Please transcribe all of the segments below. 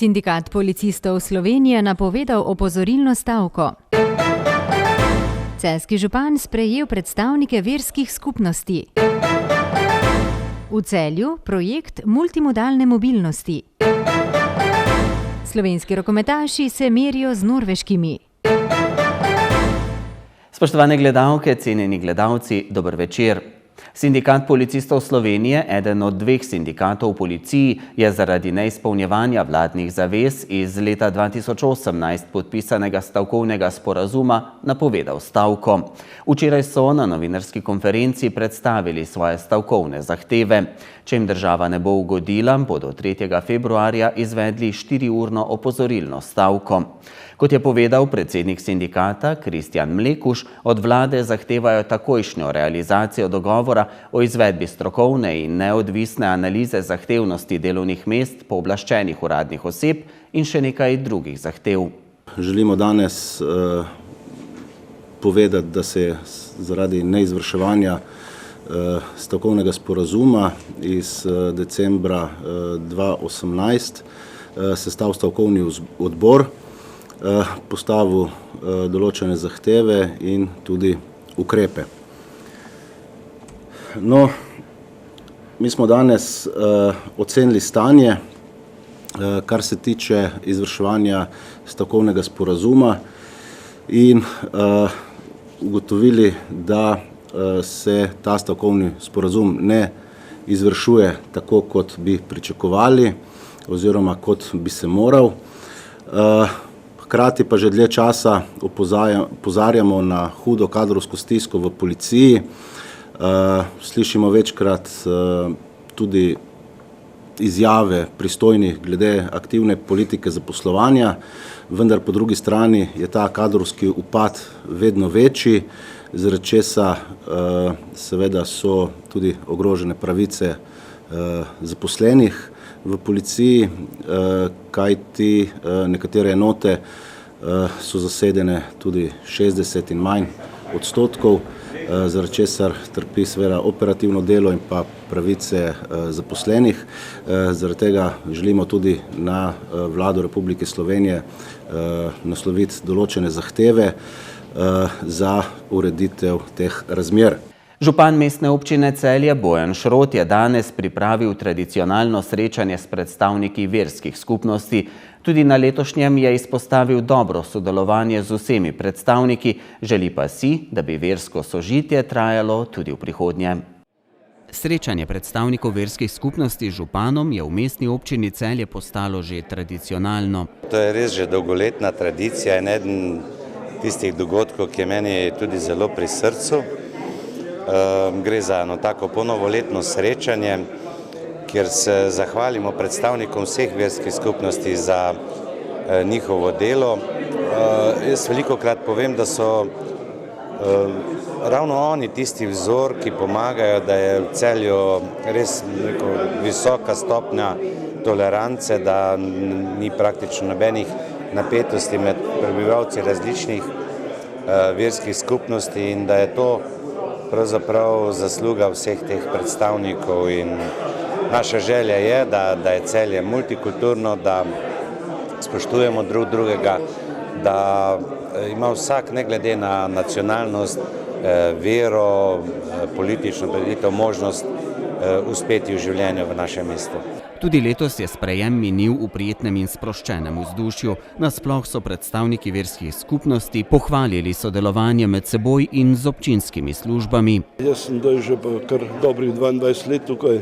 Sindikat policistov Slovenije napovedal opozorilno stavko. Celjski župan sprejel predstavnike verskih skupnosti. V Celju projekt multimodalne mobilnosti. Slovenski rokometaši se merijo z norveškimi. Spoštovane gledalke, cenjeni gledalci, dober večer. Sindikat policistov Slovenije, eden od dveh sindikatov v policiji, je zaradi neizpolnjevanja vladnih zavez iz leta 2018 podpisanega stavkovnega sporazuma napovedal stavko. Včeraj so na novinarski konferenci predstavili svoje stavkovne zahteve. Če jim država ne bo ugodila, bodo 3. februarja izvedli 4-urno opozorilno stavko. Kot je povedal predsednik sindikata Kristjan Mlekuž, od vlade zahtevajo takojšnjo realizacijo dogovora o izvedbi strokovne in neodvisne analize zahtevnosti delovnih mest pooblaščenih uradnih oseb in še nekaj drugih zahtev. Želimo danes povedati, da se je zaradi neizvrševanja stavkovnega sporazuma iz decembra 2018 sestal stavkovni odbor, postavil določene zahteve in tudi ukrepe. No, mi smo danes ocenili stanje, kar se tiče izvrševanja stavkovnega sporazuma in ugotovili, da se ta stavkovni sporazum ne izvršuje tako, kot bi pričakovali oziroma kot bi se moral. Hkrati pa že dlje časa opozarjamo na hudo kadrovsko stisko v policiji. Slišimo večkrat tudi izjave pristojnih glede aktivne politike zaposlovanja, vendar po drugi strani je ta kadrovski upad vedno večji, zaradi česa seveda so tudi ogrožene pravice zaposlenih v policiji, kajti nekatere enote so zasedene tudi 60 in manj odstotkov, zaradi česar trpi seveda operativno delo in pa pravice zaposlenih. Zaradi tega želimo tudi na Vlado Republike Slovenije nasloviti določene zahteve za ureditev teh razmer. Župan mestne občine Celje Bojan Šrot je danes pripravil tradicionalno srečanje s predstavniki verskih skupnosti. Tudi na letošnjem je izpostavil dobro sodelovanje z vsemi predstavniki, želi pa si, da bi versko sožitje trajalo tudi v prihodnje. Srečanje predstavnikov verskih skupnosti z županom je v mestni občini Celje postalo že tradicionalno. To je res že dolgoletna tradicija in eden tistih dogodkov, ki je meni tudi zelo pri srcu. Gre za eno tako ponovoletno srečanje, kjer se zahvalimo predstavnikom vseh verskih skupnosti za njihovo delo. Jaz velikokrat povem, da so ravno oni tisti vzor, ki pomagajo, da je v Celju res visoka stopnja tolerance, da ni praktično nobenih napetosti med prebivalci različnih verskih skupnosti in da je to pravzaprav zasluga vseh teh predstavnikov in naša želja je, da je Celje multikulturno, da spoštujemo drug drugega, da ima vsak ne glede na nacionalnost, vero, politično preditev možnost uspeti v življenju v našem mestu. Tudi letos je sprejem minil v prijetnem in sproščenem vzdušju. Nasploh so predstavniki verskih skupnosti pohvalili sodelovanje med seboj in z občinskimi službami. Jaz sem že kar dobrih 22 let tukaj,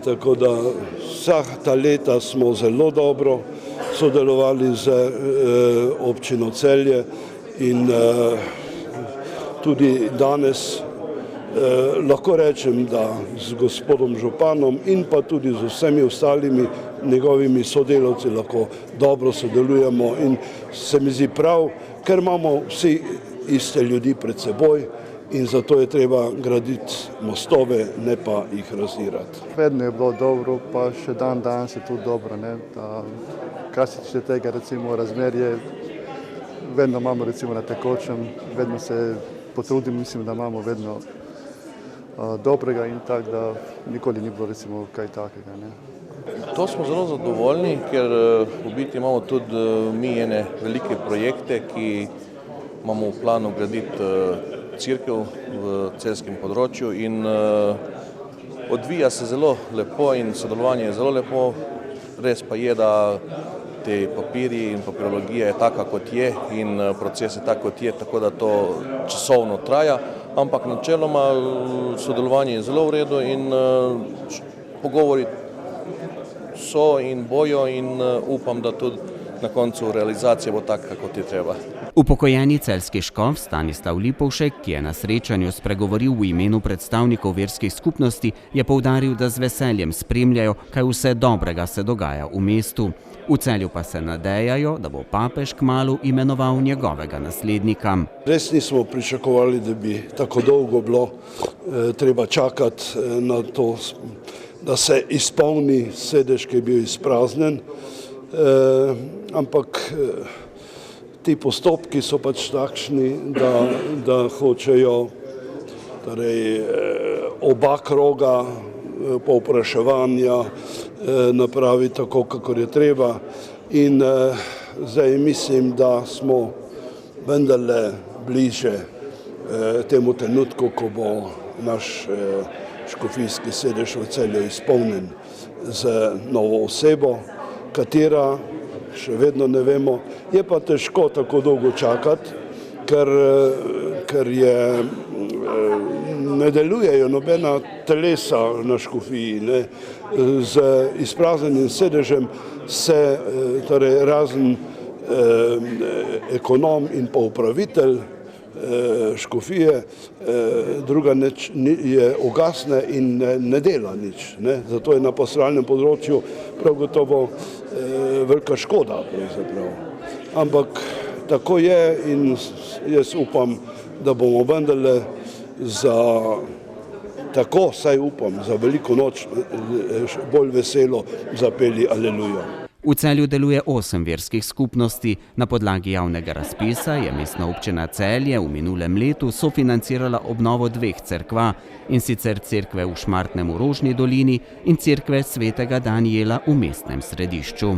tako da vsa ta leta smo zelo dobro sodelovali z občino Celje in tudi danes lahko rečem, da z gospodom županom in pa tudi z vsemi ostalimi njegovimi sodelavci lahko dobro sodelujemo in se mi zdi prav, ker imamo vsi iste ljudi pred seboj in zato je treba graditi mostove, ne pa jih razdirati. Vedno je bilo dobro, pa še danes je tudi dobro. Kar se tiče tega, recimo razmerje, vedno imamo recimo na tekočem, vedno se potrudim, mislim, da imamo vedno dobrega in tako, da nikoli ni bilo recimo kaj takega. To smo zelo zadovoljni, ker v biti imamo tudi mi ene velike projekte, ki imamo v planu graditi cerkev v celjskem področju in odvija se zelo lepo in sodelovanje je zelo lepo. Res pa je, da te papirji in papirologija je taka, kot je in proces je tak, kot je, tako da to časovno traja, ampak načeloma sodelovanje je zelo v redu in pogovori so in bojo in upam, da tudi na koncu realizacija bo taka, kot je treba. Upokojeni celjski škof Stanislav Lipovšek, ki je na srečanju spregovoril v imenu predstavnikov verskih skupnosti, je poudaril, da z veseljem spremljajo, kaj vse dobrega se dogaja v mestu. V Celju pa se nadejajo, da bo papež kmalu imenoval njegovega naslednika. Res nismo pričakovali, da bi tako dolgo bilo treba čakati na to, da se izpolni sedež, ki je bil izpraznen, ampak ti postopki so pač takšni, da hočejo oba kroga povpraševanja napraviti tako, kakor je treba. In zdaj mislim, da smo vendarle bliže temu trenutku, ko bo naš škofijski sedež v Celju izpolnjen z novo osebo, katera še vedno ne vemo. Je pa težko tako dolgo čakati, ker ne delujejo nobena telesa na škofiji. Z izpraznjenim sedežem se razen ekonom in pa upravitelj škofije, druga je ugasne in ne dela nič. Zato je na pastoralnem področju prav gotovo velika škoda. Ampak tako je in jaz upam, da bomo vendarle tako, saj upam, za veliko noč bolj veselo zapeli Alelujo. V Celju deluje 8 verskih skupnosti. Na podlagi javnega razpisa je Mestna občina Celje v minulem letu sofinancirala obnovo 2 cerkva, in sicer cerkve v Šmartnem v Rožni dolini in cerkve svetega Danijela v mestnem središču.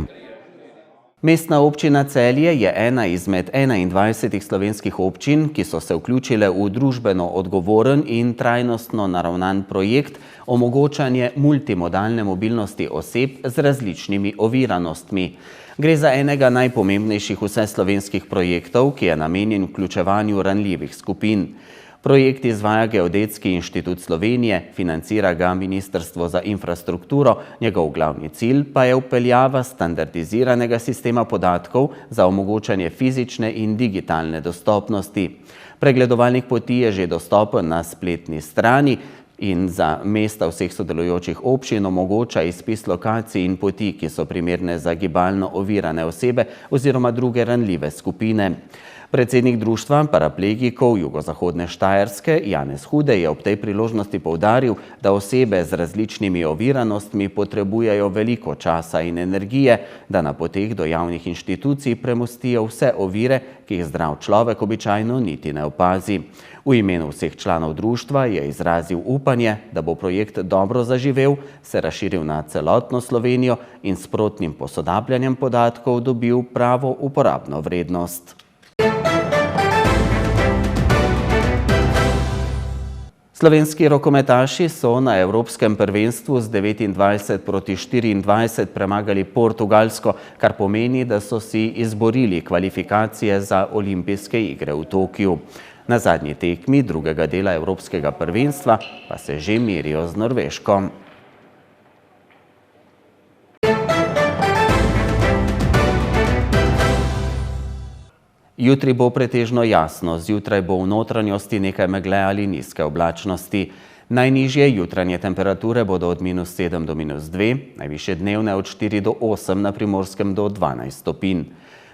Mestna občina Celje je ena izmed 21 slovenskih občin, ki so se vključile v družbeno odgovoren in trajnostno naravnan projekt omogočanje multimodalne mobilnosti oseb z različnimi oviranostmi. Gre za enega najpomembnejših vseslovenskih projektov, ki je namenjen vključevanju ranljivih skupin. Projekt izvaja Geodetski inštitut Slovenije, financira ga Ministrstvo za infrastrukturo, njegov glavni cilj pa je vpeljava standardiziranega sistema podatkov za omogočanje fizične in digitalne dostopnosti. Pregledovalnik poti je že dostopen na spletni strani in za mesta vseh sodelujočih občin omogoča izpis lokacij in poti, ki so primerne za gibalno ovirane osebe oziroma druge ranljive skupine. Predsednik Društva paraplegikov jugozahodne Štajerske Janez Hude je ob tej priložnosti poudaril, da osebe z različnimi oviranostmi potrebujejo veliko časa in energije, da na poteh do javnih inštitucij premostijo vse ovire, ki jih zdrav človek običajno niti ne opazi. V imenu vseh članov društva je izrazil upanje, da bo projekt dobro zaživel, se razširil na celotno Slovenijo in s sprotnim posodabljanjem podatkov dobil pravo uporabno vrednost. Slovenski rokometaši so na Evropskem prvenstvu z 29-24 premagali Portugalsko, kar pomeni, da so si izborili kvalifikacije za olimpijske igre v Tokiu. Na zadnji tekmi drugega dela Evropskega prvenstva pa se že merijo z Norveško. Jutri bo pretežno jasno, zjutraj bo v notranjosti nekaj megle ali nizke oblačnosti. Najnižje jutranje temperature bodo od -7 do -2, najvišje dnevne od 4 do 8, na Primorskem do 12 stopinj.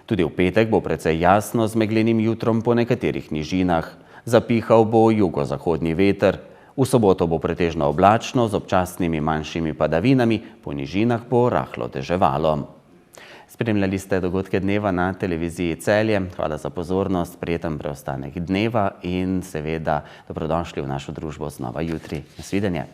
Tudi v petek bo precej jasno z meglenim jutrom po nekaterih nižinah. Zapihal bo jugozahodni veter. V soboto bo pretežno oblačno z občasnimi manjšimi padavinami, po nižinah bo rahlo deževalo. Spremljali ste dogodke dneva na televiziji Celje. Hvala za pozornost, prijeten preostanek dneva in seveda dobrodošli v našo družbo znova jutri. Nasvidenje.